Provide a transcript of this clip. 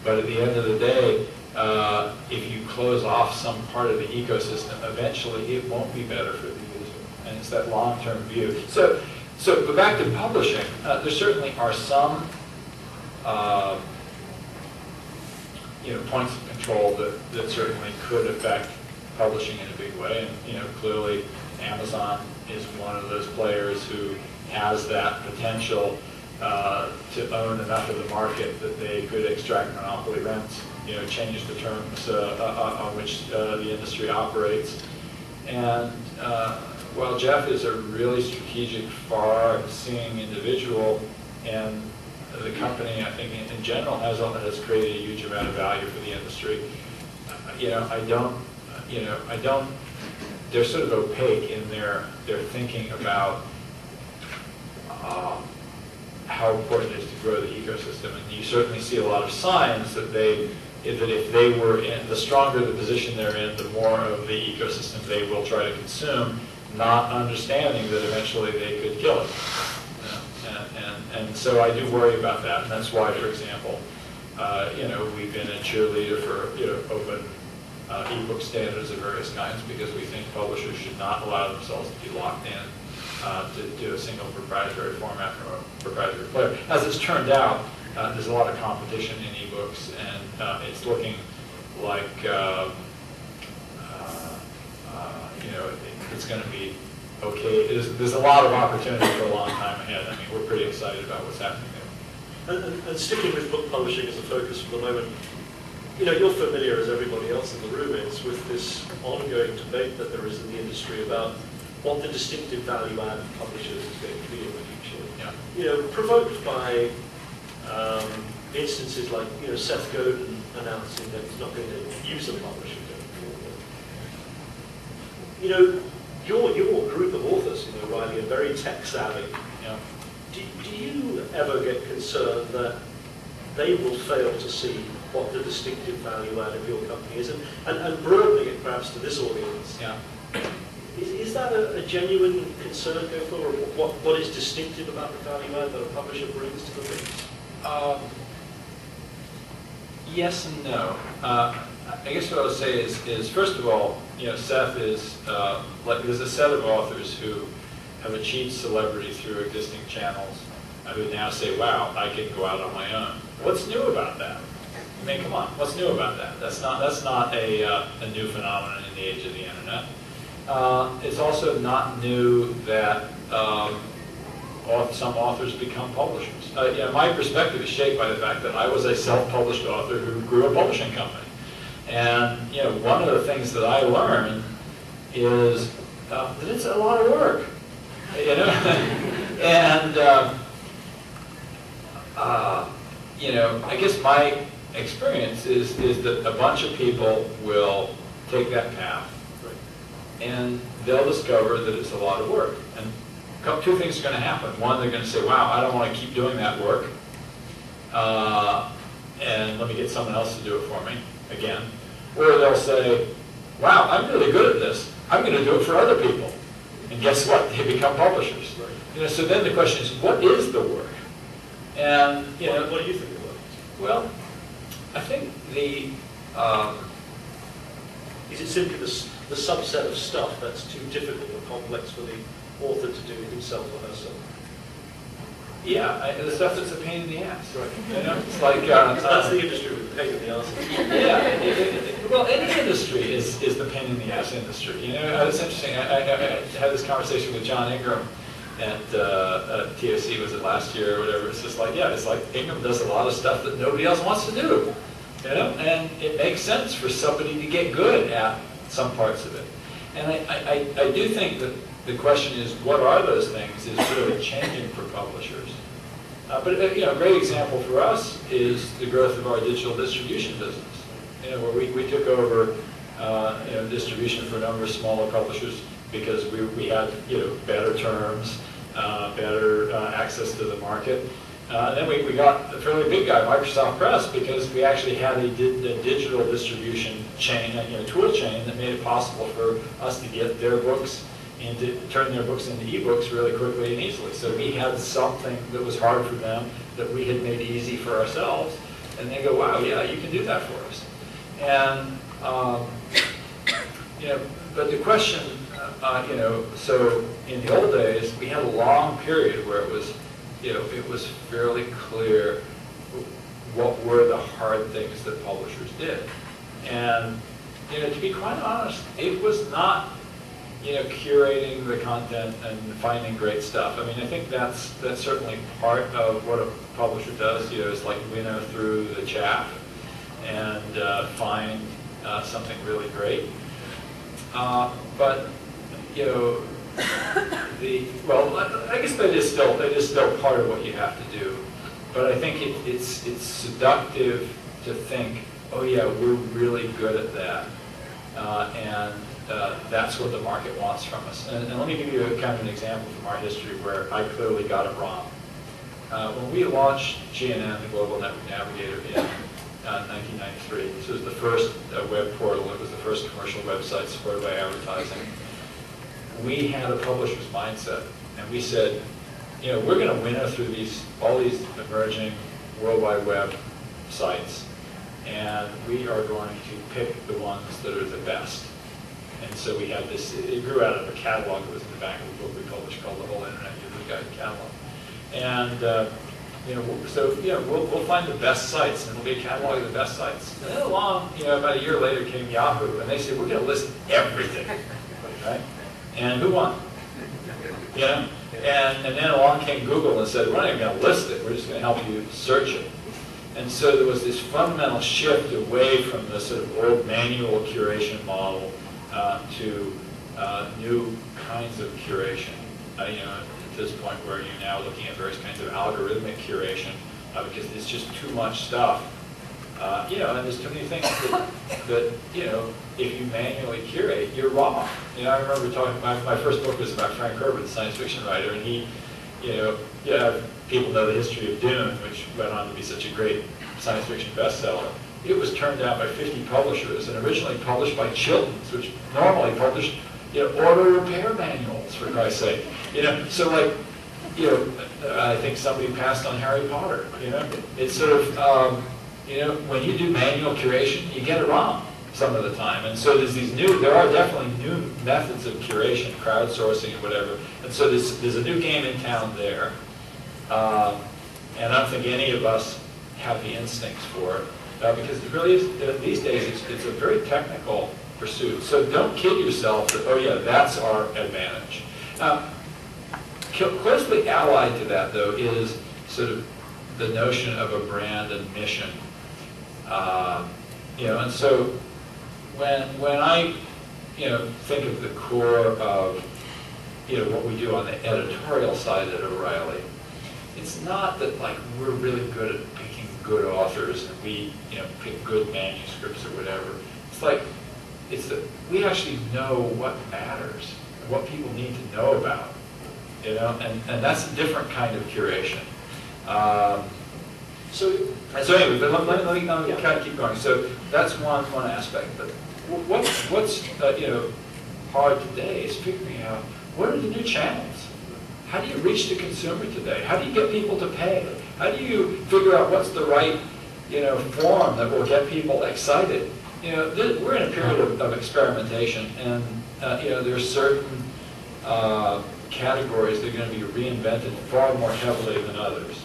But at the end of the day, if you close off some part of the ecosystem, eventually it won't be better for the user. And it's that long-term view. So but back to publishing, there certainly are some points of control that certainly could affect publishing in a big way. And clearly Amazon is one of those players who has that potential to own enough of the market that they could extract monopoly rents, change the terms on which the industry operates. And while Jeff is a really strategic, far-seeing individual, and the company, I think, in general, has created a huge amount of value for the industry. I don't. They're sort of opaque in their thinking about how important it is to grow the ecosystem, and you certainly see a lot of signs that if they were in, the stronger the position they're in, the more of the ecosystem they will try to consume, not understanding that eventually they could kill it. And so I do worry about that, and that's why, for example, we've been a cheerleader for open ebook standards of various kinds, because we think publishers should not allow themselves to be locked in to a single proprietary format from a proprietary player. As it's turned out, there's a lot of competition in ebooks, and it's looking like it's going to be okay. There's a lot of opportunity for a long time ahead. I mean, we're pretty excited about what's happening there. And sticking with book publishing as a focus for the moment, you're familiar, as everybody else in the room is, with this ongoing debate that there is in the industry about what the distinctive value add of publishers is going to be in the future. Yeah. Provoked by instances like Seth Godin announcing that he's not going to use a publisher going forward. Your group of authors, Riley, are very tech savvy. Yeah. Do you ever get concerned that they will fail to see what the distinctive value add of your company is? And broadening it perhaps to this audience, yeah. Is that a genuine concern going forward? What is distinctive about the value add that a publisher brings to the mix? Yes and no. I guess what I would say is first of all, Seth is there's a set of authors who have achieved celebrity through existing channels who now say, "Wow, I can go out on my own." What's new about that? I mean, come on, what's new about that? That's not a new phenomenon in the age of the internet. It's also not new that some authors become publishers. My perspective is shaped by the fact that I was a self-published author who grew a publishing company. And one of the things that I learned is that it's a lot of work. And I guess my experience is that a bunch of people will take that path, and they'll discover that it's a lot of work. And two things are going to happen. One, they're going to say, "Wow, I don't want to keep doing that work, and let me get someone else to do it for me again." Or they'll say, "Wow, I'm really good at this. I'm going to do it for other people." And guess what? They become publishers. So then the question is, what is the work? And what do you think about it? Well, I think is it simply the subset of stuff that's too difficult or complex for the author to do himself or herself? Yeah, the stuff that's a pain in the ass. Right. It's like that's the industry with pain in the ass. Yeah. Well, any industry is the pain in the ass industry. It's interesting. I had this conversation with John Ingram at TOC, was it last year or whatever. It's just like, it's like Ingram does a lot of stuff that nobody else wants to do. And it makes sense for somebody to get good at some parts of it. And I do think that the question is, what are those things, is really changing for publishers. But a great example for us is the growth of our digital distribution business. Where we took over distribution for a number of smaller publishers because we had better terms, better access to the market. And then we got a fairly big guy, Microsoft Press, because we actually had a digital distribution chain, tool chain that made it possible for us to get their books and to turn their books into ebooks really quickly and easily. So we had something that was hard for them that we had made easy for ourselves. And they go, wow, yeah, you can do that for us. And, you know, but the question, you know, so in the old days, we had a long period where it was, you know, it was fairly clear what were the hard things that publishers did. And, you know, to be quite honest, it was not, you know, curating the content and finding great stuff. I mean, I think that's certainly part of what a publisher does, you know, is like winnow through the chaff and find something really great. But, you know, well, I guess that is still part of what you have to do. But I think it's seductive to think, oh yeah, we're really good at that, and that's what the market wants from us. And let me give you a kind of an example from our history where I clearly got it wrong. When we launched GNN, the Global Network Navigator, in 1993, this was the first web portal. It was the first commercial website supported by advertising. We had a publisher's mindset, and we said, you know, we're going to winnow through all these emerging World Wide Web sites, and we are going to pick the ones that are the best. And so we had this, it grew out of a catalog that was in the back of the book we published called The Whole Internet User Guide Catalog. And, you know, so, you know, we'll find the best sites, and it'll be a catalog of the best sites. And then along, you know, about a year later came Yahoo, and they said, we're going to list everything, right? And who won? You know? And then along came Google and said, we're not even going to list it, we're just going to help you search it. And so there was this fundamental shift away from the sort of old manual curation model to new kinds of curation. You know, at this point where you're now looking at various kinds of algorithmic curation because there's just too much stuff. You know, and there's too many things that, you know, if you manually curate, you're wrong. You know, I remember talking, my first book was about Frank Herbert, the science fiction writer, and he, you know, yeah, people know the history of Dune, which went on to be such a great science fiction bestseller. It was turned out by 50 publishers and originally published by Chilton's, which normally published, you know, auto repair manuals, for Christ's sake. You know, so like, you know, I think somebody passed on Harry Potter, you know. It's sort of, you know, when you do manual curation, you get it wrong some of the time. And so there are definitely new methods of curation, crowdsourcing and whatever. And so there's a new game in town there. And I don't think any of us have the instincts for it. Because it really is, these days, it's a very technical pursuit. So don't kid yourself that, oh yeah, that's our advantage. Closely allied to that, though, is sort of the notion of a brand and mission. You know, and so when I, you know, think of the core of, you know, what we do on the editorial side at O'Reilly, it's not that like we're really good at picking good authors and we, you know, pick good manuscripts or whatever. It's like, it's that we actually know what matters, what people need to know about, you know, and that's a different kind of curation. So anyway, but let me kind of keep going. So that's one aspect. But what's you know, hard today is figuring out what are the new channels. How do you reach the consumer today? How do you get people to pay? How do you figure out what's the right, you know, form that will get people excited? You know, we're in a period of experimentation, and you know, there's certain categories that are going to be reinvented far more heavily than others.